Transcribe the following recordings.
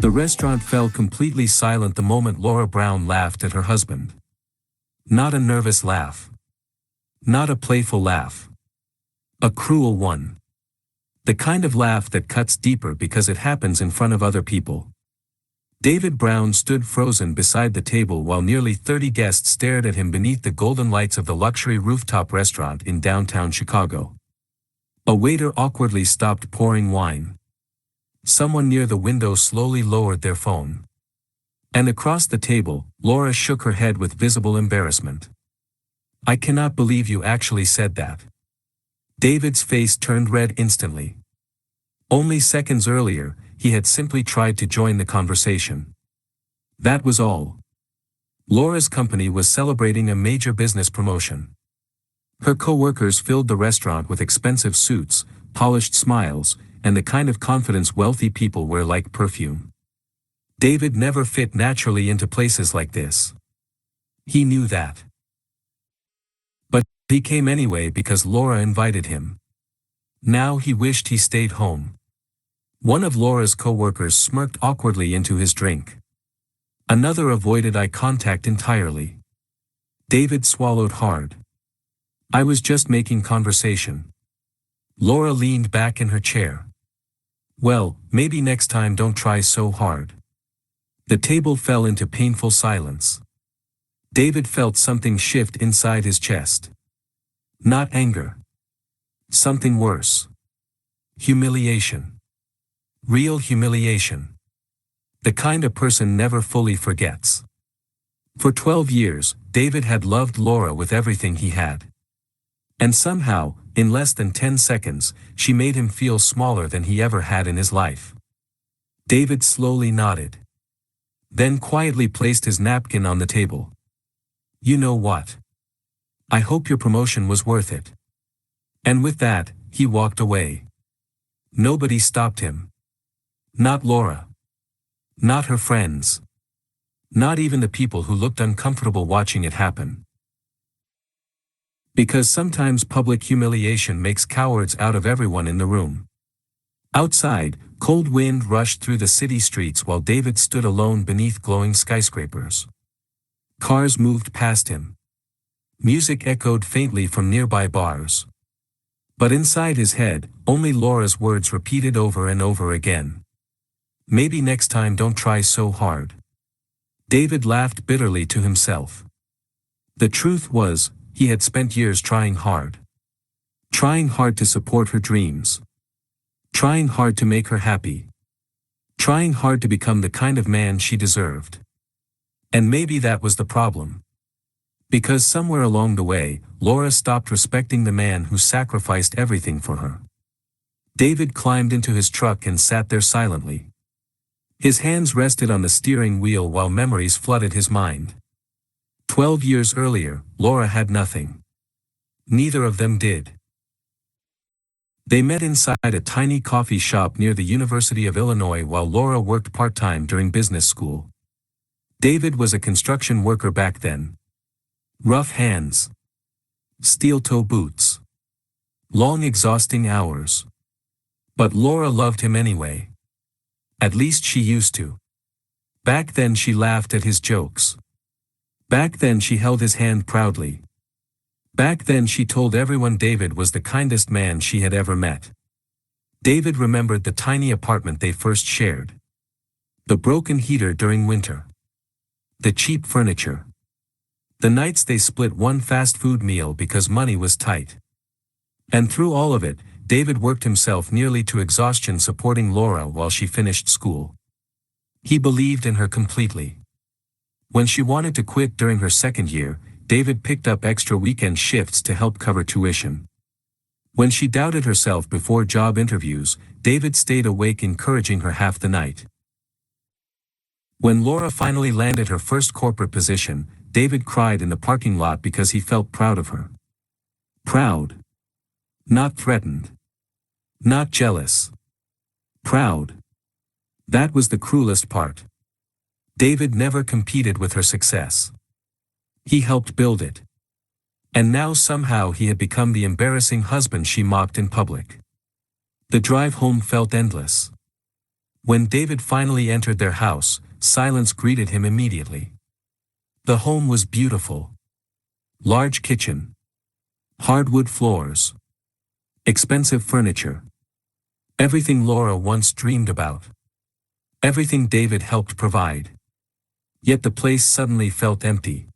The restaurant fell completely silent the moment Laura Brown laughed at her husband. Not a nervous laugh. Not a playful laugh. A cruel one. The kind of laugh that cuts deeper because it happens in front of other people. David Brown stood frozen beside the table while nearly 30 guests stared at him beneath the golden lights of the luxury rooftop restaurant in downtown Chicago. A waiter awkwardly stopped pouring wine. Someone near the window slowly lowered their phone. And across the table, Laura shook her head with visible embarrassment. "I cannot believe you actually said that." David's face turned red instantly. Only seconds earlier, he had simply tried to join the conversation. That was all. Laura's company was celebrating a major business promotion. Her co-workers filled the restaurant with expensive suits, polished smiles, and the kind of confidence wealthy people wear like perfume. David never fit naturally into places like this. He knew that. But he came anyway because Laura invited him. Now he wished he stayed home. One of Laura's co-workers smirked awkwardly into his drink. Another avoided eye contact entirely. David swallowed hard. "I was just making conversation." Laura leaned back in her chair. "Well, maybe next time don't try so hard." The table fell into painful silence. David felt something shift inside his chest. Not anger. Something worse. Humiliation. Real humiliation. The kind a person never fully forgets. For 12 years, David had loved Laura with everything he had. And somehow, in less than 10 seconds, she made him feel smaller than he ever had in his life. David slowly nodded. Then quietly placed his napkin on the table. "You know what? I hope your promotion was worth it." And with that, he walked away. Nobody stopped him. Not Laura. Not her friends. Not even the people who looked uncomfortable watching it happen. Because sometimes public humiliation makes cowards out of everyone in the room. Outside, cold wind rushed through the city streets while David stood alone beneath glowing skyscrapers. Cars moved past him. Music echoed faintly from nearby bars. But inside his head, only Laura's words repeated over and over again. "Maybe next time don't try so hard." David laughed bitterly to himself. The truth was, he had spent years trying hard. Trying hard to support her dreams. Trying hard to make her happy. Trying hard to become the kind of man she deserved. And maybe that was the problem. Because somewhere along the way, Laura stopped respecting the man who sacrificed everything for her. David climbed into his truck and sat there silently. His hands rested on the steering wheel while memories flooded his mind. 12 years earlier, Laura had nothing. Neither of them did. They met inside a tiny coffee shop near the University of Illinois while Laura worked part-time during business school. David was a construction worker back then. Rough hands. Steel-toe boots. Long exhausting hours. But Laura loved him anyway. At least she used to. Back then she laughed at his jokes. Back then she held his hand proudly. Back then she told everyone David was the kindest man she had ever met. David remembered the tiny apartment they first shared. The broken heater during winter. The cheap furniture. The nights they split one fast food meal because money was tight. And through all of it, David worked himself nearly to exhaustion supporting Laura while she finished school. He believed in her completely. When she wanted to quit during her second year, David picked up extra weekend shifts to help cover tuition. When she doubted herself before job interviews, David stayed awake encouraging her half the night. When Laura finally landed her first corporate position, David cried in the parking lot because he felt proud of her. Proud. Not threatened. Not jealous. Proud. That was the cruelest part. David never competed with her success. He helped build it. And now somehow he had become the embarrassing husband she mocked in public. The drive home felt endless. When David finally entered their house, silence greeted him immediately. The home was beautiful. Large kitchen. Hardwood floors. Expensive furniture. Everything Laura once dreamed about. Everything David helped provide. Yet the place suddenly felt empty.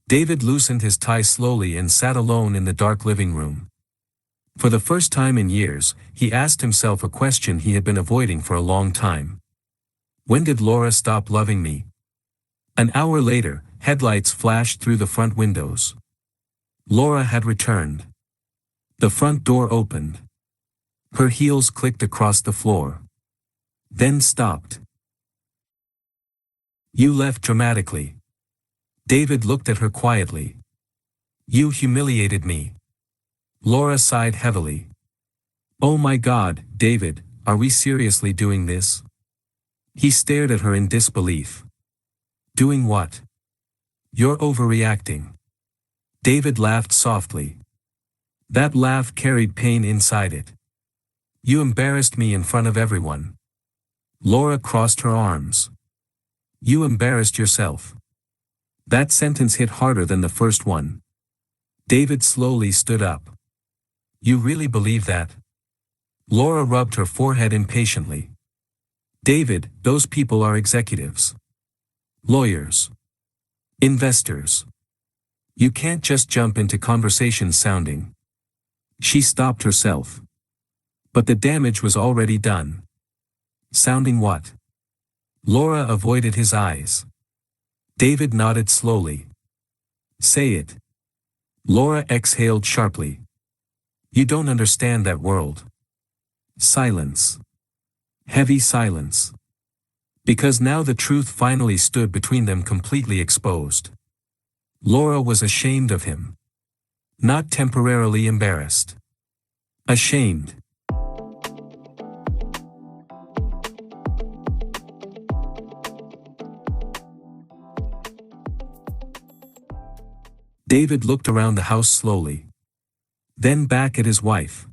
David loosened his tie slowly and sat alone in the dark living room. For the first time in years, he asked himself a question he had been avoiding for a long time. When did Laura stop loving me? An hour later, headlights flashed through the front windows. Laura had returned. The front door opened. Her heels clicked across the floor. Then stopped. You left dramatically. David looked at her quietly. You humiliated me. Laura sighed heavily. Oh my God, David, are we seriously doing this? He stared at her in disbelief. Doing what? You're overreacting. David laughed softly. That laugh carried pain inside it. You embarrassed me in front of everyone. Laura crossed her arms. You embarrassed yourself. That sentence hit harder than the first one. David slowly stood up. You really believe that? Laura rubbed her forehead impatiently. David, those people are executives. Lawyers. Investors. You can't just jump into conversations sounding. She stopped herself. But the damage was already done. Sounding what? Laura avoided his eyes. David nodded slowly. Say it. Laura exhaled sharply. You don't understand that world. Silence. Heavy silence. Because now the truth finally stood between them, completely exposed. Laura was ashamed of him. Not temporarily embarrassed. Ashamed. David looked around the house slowly. Then back at his wife.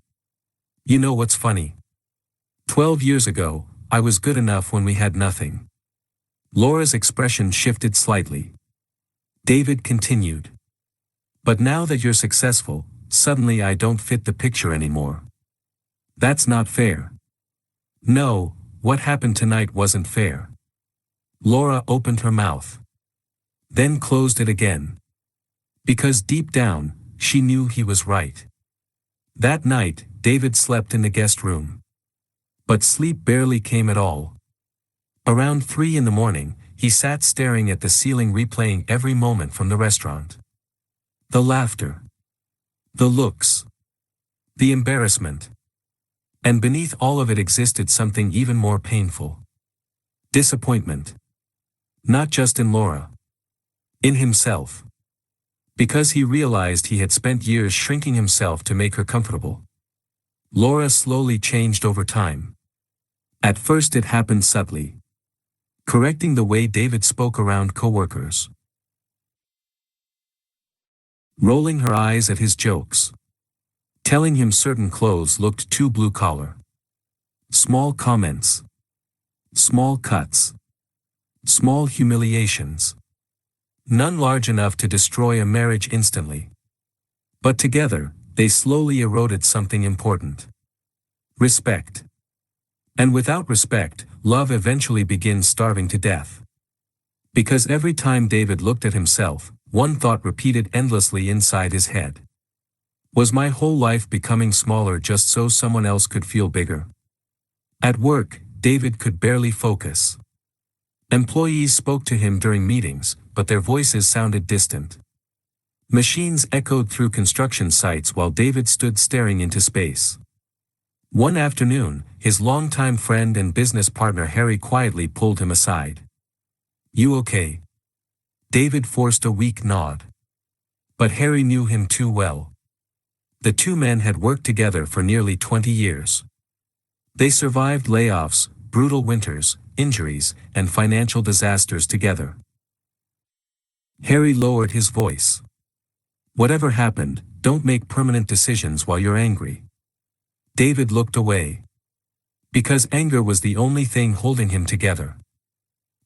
You know what's funny? 12 years ago, I was good enough when we had nothing. Laura's expression shifted slightly. David continued. But now that you're successful, suddenly I don't fit the picture anymore. That's not fair. No, what happened tonight wasn't fair. Laura opened her mouth. Then closed it again. Because deep down, she knew he was right. That night, David slept in the guest room. But sleep barely came at all. Around 3 in the morning, he sat staring at the ceiling, replaying every moment from the restaurant. The laughter. The looks. The embarrassment. And beneath all of it existed something even more painful. Disappointment. Not just in Laura. In himself. Because he realized he had spent years shrinking himself to make her comfortable. Laura slowly changed over time. At first it happened subtly. Correcting the way David spoke around coworkers. Rolling her eyes at his jokes. Telling him certain clothes looked too blue-collar. Small comments. Small cuts. Small humiliations. None large enough to destroy a marriage instantly. But together, they slowly eroded something important. Respect. And without respect, love eventually begins starving to death. Because every time David looked at himself, one thought repeated endlessly inside his head. Was my whole life becoming smaller just so someone else could feel bigger? At work, David could barely focus. Employees spoke to him during meetings, but their voices sounded distant. Machines echoed through construction sites while David stood staring into space. One afternoon, his longtime friend and business partner Harry quietly pulled him aside. You okay? David forced a weak nod. But Harry knew him too well. The two men had worked together for nearly 20 years. They survived layoffs, brutal winters, injuries, and financial disasters together. Harry lowered his voice. Whatever happened, don't make permanent decisions while you're angry. David looked away. Because anger was the only thing holding him together.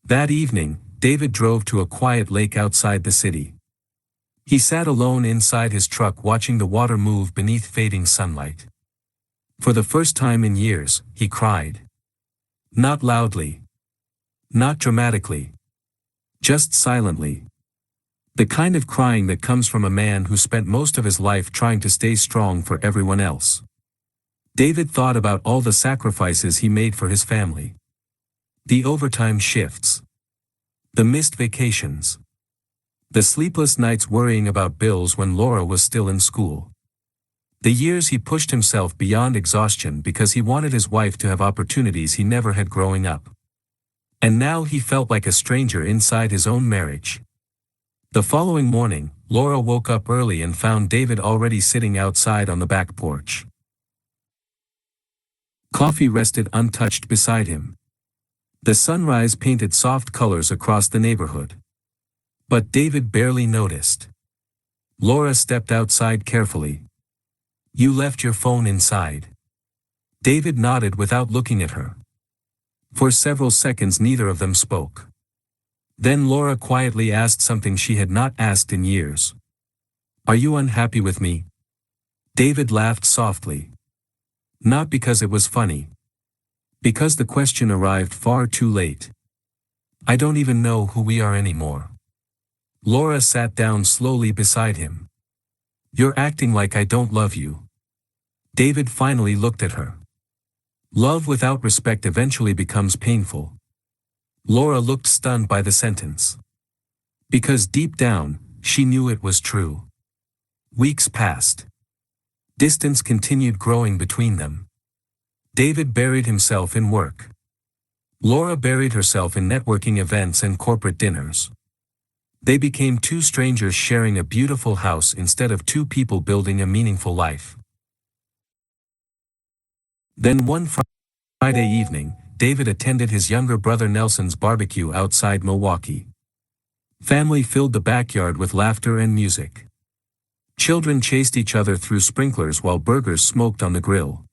That evening, David drove to a quiet lake outside the city. He sat alone inside his truck watching the water move beneath fading sunlight. For the first time in years, he cried. Not loudly. Not dramatically. Just silently. The kind of crying that comes from a man who spent most of his life trying to stay strong for everyone else. David thought about all the sacrifices he made for his family. The overtime shifts. The missed vacations. The sleepless nights worrying about bills when Laura was still in school. The years he pushed himself beyond exhaustion because he wanted his wife to have opportunities he never had growing up. And now he felt like a stranger inside his own marriage. The following morning, Laura woke up early and found David already sitting outside on the back porch. Coffee rested untouched beside him. The sunrise painted soft colors across the neighborhood. But David barely noticed. Laura stepped outside carefully. You left your phone inside. David nodded without looking at her. For several seconds neither of them spoke. Then Laura quietly asked something she had not asked in years. Are you unhappy with me? David laughed softly. Not because it was funny. Because the question arrived far too late. I don't even know who we are anymore. Laura sat down slowly beside him. You're acting like I don't love you. David finally looked at her. Love without respect eventually becomes painful. Laura looked stunned by the sentence. Because deep down, she knew it was true. Weeks passed. Distance continued growing between them. David buried himself in work. Laura buried herself in networking events and corporate dinners. They became two strangers sharing a beautiful house instead of two people building a meaningful life. Then one Friday evening, David attended his younger brother Nelson's barbecue outside Milwaukee. Family filled the backyard with laughter and music. Children chased each other through sprinklers while burgers smoked on the grill.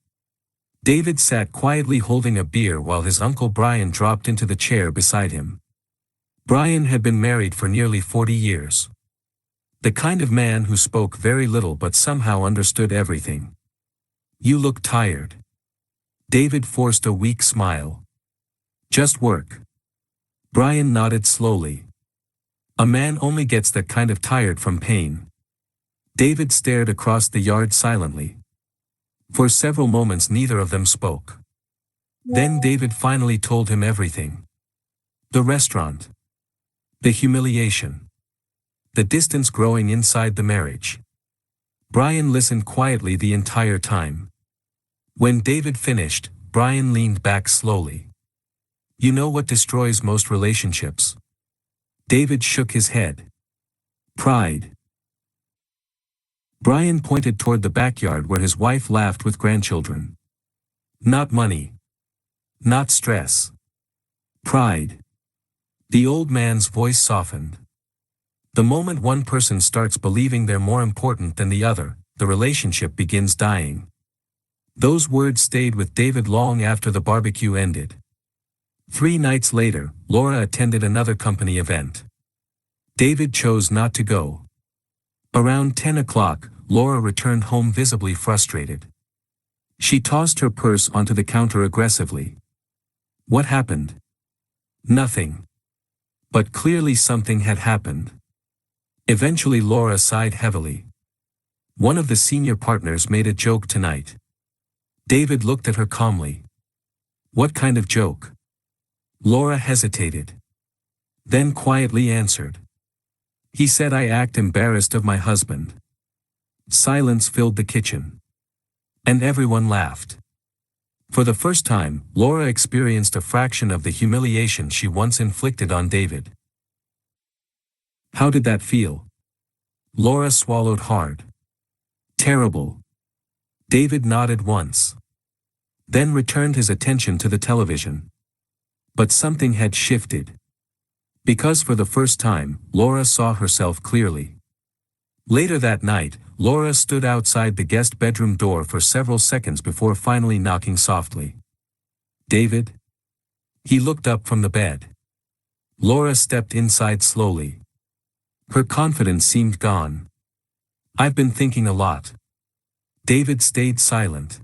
David sat quietly holding a beer while his uncle Brian dropped into the chair beside him. Brian had been married for nearly 40 years. The kind of man who spoke very little but somehow understood everything. You look tired. David forced a weak smile. Just work. Brian nodded slowly. A man only gets that kind of tired from pain. David stared across the yard silently. For several moments neither of them spoke. Then David finally told him everything. The restaurant. The humiliation. The distance growing inside the marriage. Brian listened quietly the entire time. When David finished, Brian leaned back slowly. You know what destroys most relationships? David shook his head. Pride. Brian pointed toward the backyard where his wife laughed with grandchildren. Not money. Not stress. Pride. The old man's voice softened. The moment one person starts believing they're more important than the other, the relationship begins dying. Those words stayed with David long after the barbecue ended. 3 nights later, Laura attended another company event. David chose not to go. Around 10 o'clock, Laura returned home visibly frustrated. She tossed her purse onto the counter aggressively. What happened? Nothing. But clearly something had happened. Eventually Laura sighed heavily. One of the senior partners made a joke tonight. David looked at her calmly. What kind of joke? Laura hesitated. Then quietly answered. He said I act embarrassed of my husband. Silence filled the kitchen. And everyone laughed. For the first time, Laura experienced a fraction of the humiliation she once inflicted on David. How did that feel? Laura swallowed hard. Terrible. David nodded once. Then returned his attention to the television. But something had shifted. Because for the first time, Laura saw herself clearly. Later that night, Laura stood outside the guest bedroom door for several seconds before finally knocking softly. David? He looked up from the bed. Laura stepped inside slowly. Her confidence seemed gone. I've been thinking a lot. David stayed silent.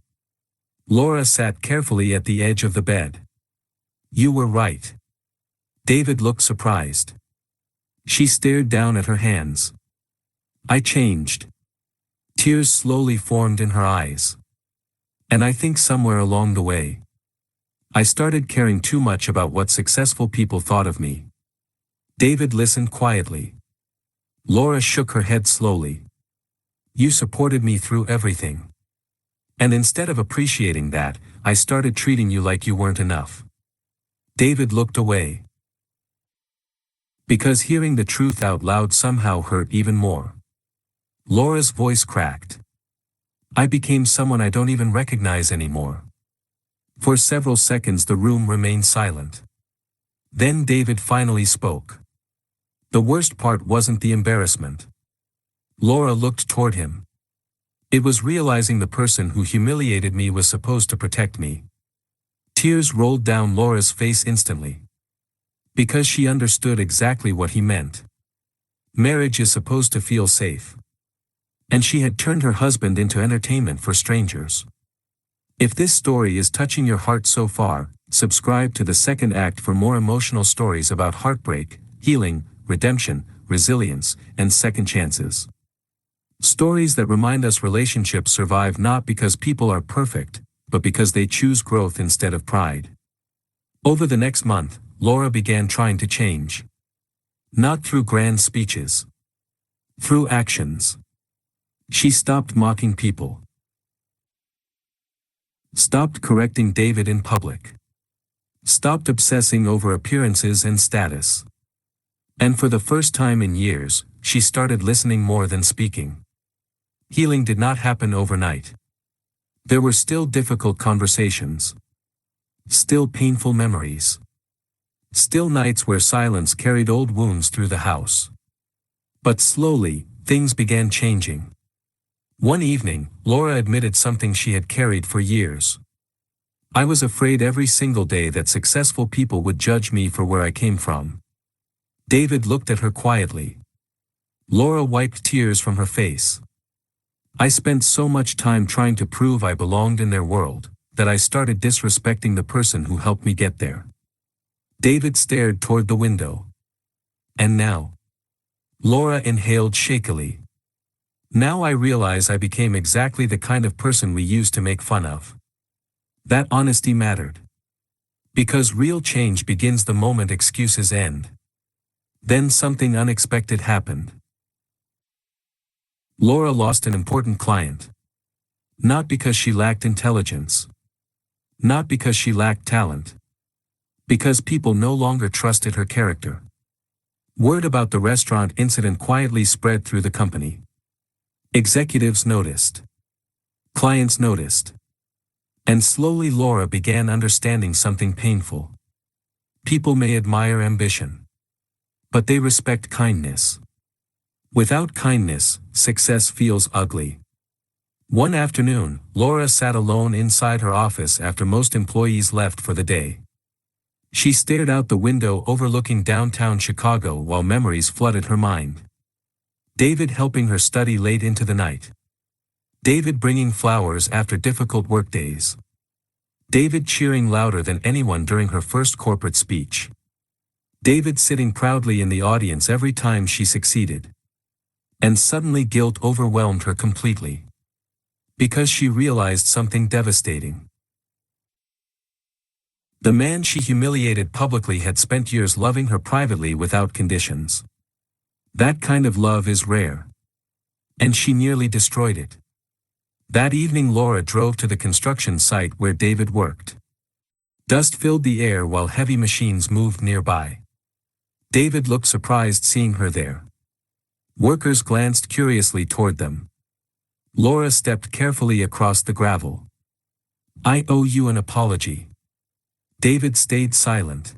Laura sat carefully at the edge of the bed. You were right. David looked surprised. She stared down at her hands. I changed. Tears slowly formed in her eyes. And I think somewhere along the way, I started caring too much about what successful people thought of me. David listened quietly. Laura shook her head slowly. You supported me through everything. And instead of appreciating that, I started treating you like you weren't enough. David looked away. Because hearing the truth out loud somehow hurt even more. Laura's voice cracked. I became someone I don't even recognize anymore. For several seconds the room remained silent. Then David finally spoke. The worst part wasn't the embarrassment. Laura looked toward him. It was realizing the person who humiliated me was supposed to protect me. Tears rolled down Laura's face instantly. Because she understood exactly what he meant. Marriage is supposed to feel safe. And she had turned her husband into entertainment for strangers. If this story is touching your heart so far, subscribe to the second act for more emotional stories about heartbreak, healing, redemption, resilience, and second chances. Stories that remind us relationships survive not because people are perfect, but because they choose growth instead of pride. Over the next month, Laura began trying to change. Not through grand speeches. Through actions. She stopped mocking people. Stopped correcting David in public. Stopped obsessing over appearances and status. And for the first time in years, she started listening more than speaking. Healing did not happen overnight. There were still difficult conversations. Still painful memories. Still nights where silence carried old wounds through the house. But slowly, things began changing. One evening, Laura admitted something she had carried for years. I was afraid every single day that successful people would judge me for where I came from. David looked at her quietly. Laura wiped tears from her face. I spent so much time trying to prove I belonged in their world, that I started disrespecting the person who helped me get there. David stared toward the window. And now? Laura inhaled shakily. Now I realize I became exactly the kind of person we used to make fun of. That honesty mattered. Because real change begins the moment excuses end. Then something unexpected happened. Laura lost an important client. Not because she lacked intelligence. Not because she lacked talent. Because people no longer trusted her character. Word about the restaurant incident quietly spread through the company. Executives noticed. Clients noticed. And slowly Laura began understanding something painful. People may admire ambition. But they respect kindness. Without kindness, success feels ugly. One afternoon, Laura sat alone inside her office after most employees left for the day. She stared out the window overlooking downtown Chicago while memories flooded her mind. David helping her study late into the night. David bringing flowers after difficult workdays. David cheering louder than anyone during her first corporate speech. David sitting proudly in the audience every time she succeeded. And suddenly guilt overwhelmed her completely. Because she realized something devastating. The man she humiliated publicly had spent years loving her privately without conditions. That kind of love is rare. And she nearly destroyed it. That evening Laura drove to the construction site where David worked. Dust filled the air while heavy machines moved nearby. David looked surprised seeing her there. Workers glanced curiously toward them. Laura stepped carefully across the gravel. I owe you an apology. David stayed silent.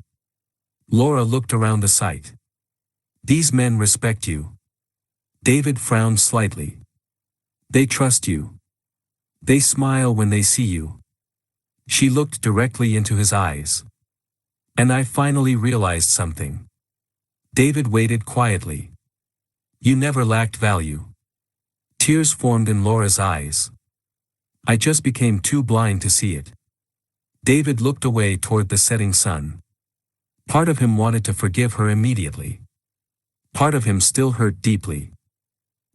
Laura looked around the site. These men respect you. David frowned slightly. They trust you. They smile when they see you. She looked directly into his eyes. And I finally realized something. David waited quietly. You never lacked value. Tears formed in Laura's eyes. I just became too blind to see it. David looked away toward the setting sun. Part of him wanted to forgive her immediately. Part of him still hurt deeply.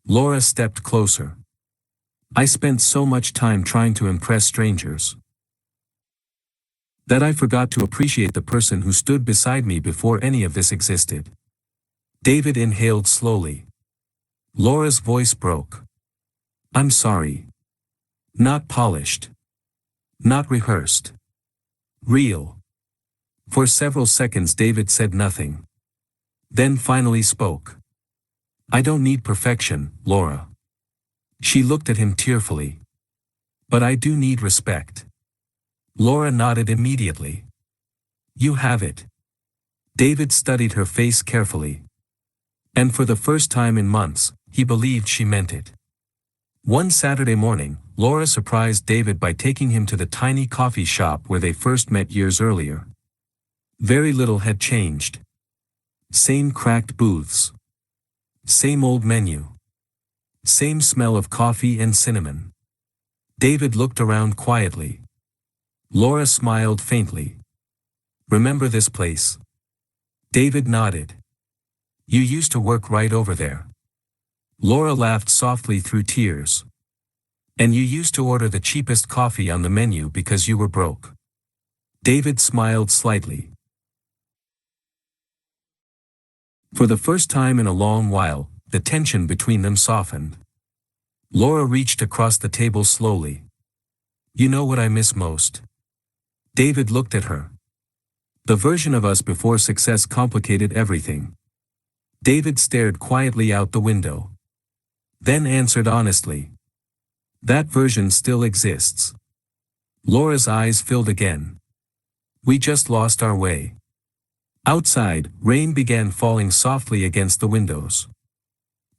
Laura stepped closer. I spent so much time trying to impress strangers that I forgot to appreciate the person who stood beside me before any of this existed. David inhaled slowly. Laura's voice broke. I'm sorry. Not polished. Not rehearsed. Real. For several seconds David said nothing. Then finally spoke. I don't need perfection, Laura. She looked at him tearfully. But I do need respect. Laura nodded immediately. You have it. David studied her face carefully. And for the first time in months, he believed she meant it. One Saturday morning, Laura surprised David by taking him to the tiny coffee shop where they first met years earlier. Very little had changed. Same cracked booths. Same old menu. Same smell of coffee and cinnamon. David looked around quietly. Laura smiled faintly. Remember this place? David nodded. You used to work right over there. Laura laughed softly through tears. And you used to order the cheapest coffee on the menu because you were broke. David smiled slightly. For the first time in a long while, the tension between them softened. Laura reached across the table slowly. You know what I miss most? David looked at her. The version of us before success complicated everything. David stared quietly out the window. Then answered honestly. That version still exists. Laura's eyes filled again. We just lost our way. Outside, rain began falling softly against the windows.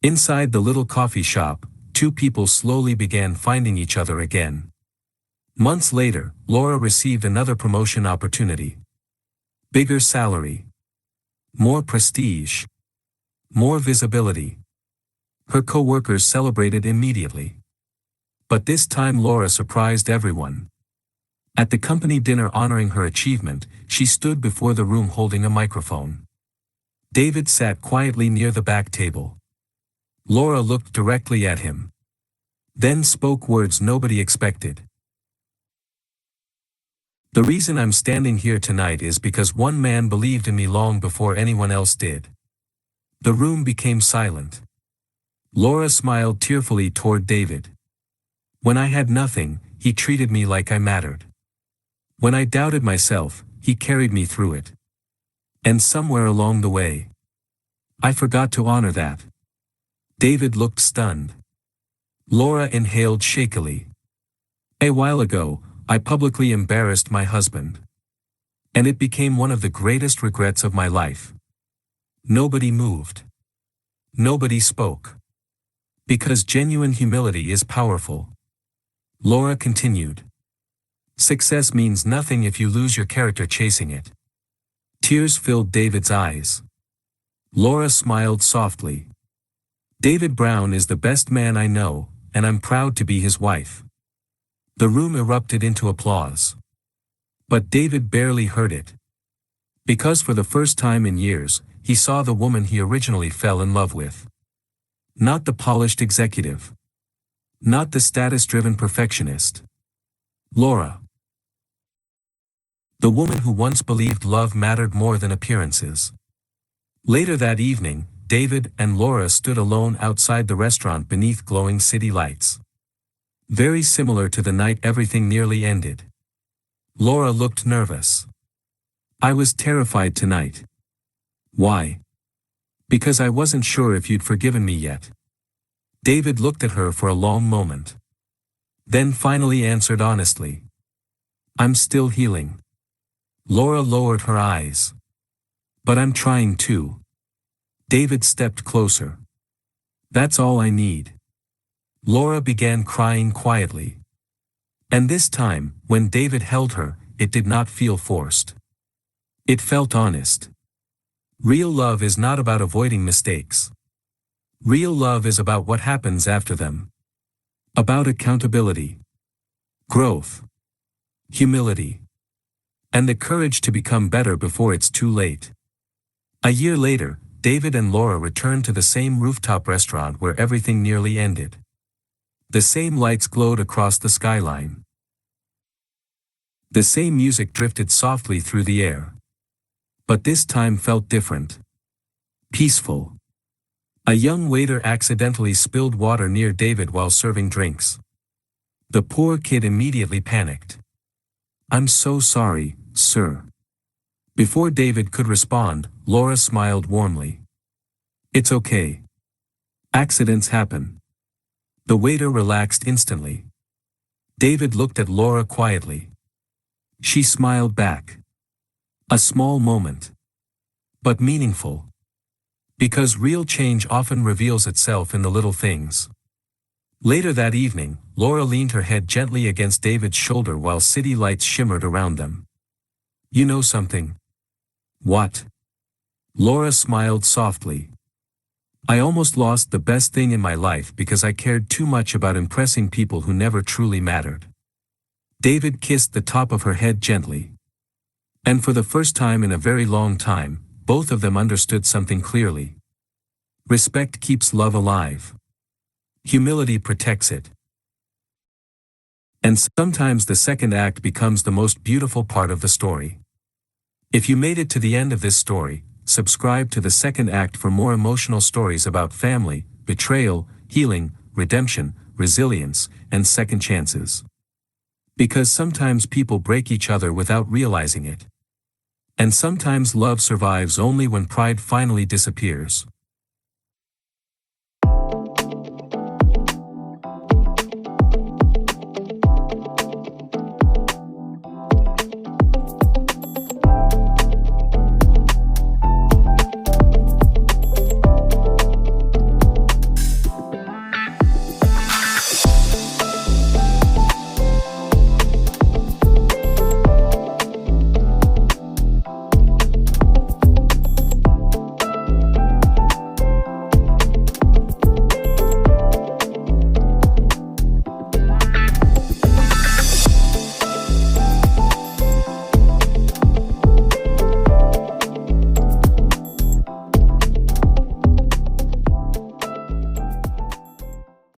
Inside the little coffee shop, two people slowly began finding each other again. Months later, Laura received another promotion opportunity. Bigger salary. More prestige. More visibility. Her co-workers celebrated immediately. But this time Laura surprised everyone. At the company dinner honoring her achievement, she stood before the room holding a microphone. David sat quietly near the back table. Laura looked directly at him. Then spoke words nobody expected. The reason I'm standing here tonight is because one man believed in me long before anyone else did. The room became silent. Laura smiled tearfully toward David. When I had nothing, he treated me like I mattered. When I doubted myself, he carried me through it. And somewhere along the way, I forgot to honor that. David looked stunned. Laura inhaled shakily. A while ago, I publicly embarrassed my husband. And it became one of the greatest regrets of my life. Nobody moved. Nobody spoke. Because genuine humility is powerful. Laura continued. Success means nothing if you lose your character chasing it. Tears filled David's eyes. Laura smiled softly. David Brown is the best man I know, and I'm proud to be his wife. The room erupted into applause. But David barely heard it. Because for the first time in years, he saw the woman he originally fell in love with. Not the polished executive. Not the status-driven perfectionist. Laura. The woman who once believed love mattered more than appearances. Later that evening, David and Laura stood alone outside the restaurant beneath glowing city lights. Very similar to the night everything nearly ended. Laura looked nervous. I was terrified tonight. Why? Because I wasn't sure if you'd forgiven me yet. David looked at her for a long moment. Then finally answered honestly. I'm still healing. Laura lowered her eyes. But I'm trying too. David stepped closer. That's all I need. Laura began crying quietly. And this time, when David held her, it did not feel forced. It felt honest. Real love is not about avoiding mistakes. Real love is about what happens after them. About accountability, growth, humility, and the courage to become better before it's too late. A year later, David and Laura returned to the same rooftop restaurant where everything nearly ended. The same lights glowed across the skyline. The same music drifted softly through the air. But this time felt different. Peaceful. A young waiter accidentally spilled water near David while serving drinks. The poor kid immediately panicked. "I'm so sorry, sir." Before David could respond, Laura smiled warmly. "It's okay. Accidents happen." The waiter relaxed instantly. David looked at Laura quietly. She smiled back. A small moment. But meaningful. Because real change often reveals itself in the little things. Later that evening, Laura leaned her head gently against David's shoulder while city lights shimmered around them. "You know something?" "What?" Laura smiled softly. "I almost lost the best thing in my life because I cared too much about impressing people who never truly mattered." David kissed the top of her head gently. And for the first time in a very long time, both of them understood something clearly. Respect keeps love alive. Humility protects it. And sometimes the second act becomes the most beautiful part of the story. If you made it to the end of this story, subscribe to the second act for more emotional stories about family, betrayal, healing, redemption, resilience, and second chances. Because sometimes people break each other without realizing it. And sometimes love survives only when pride finally disappears.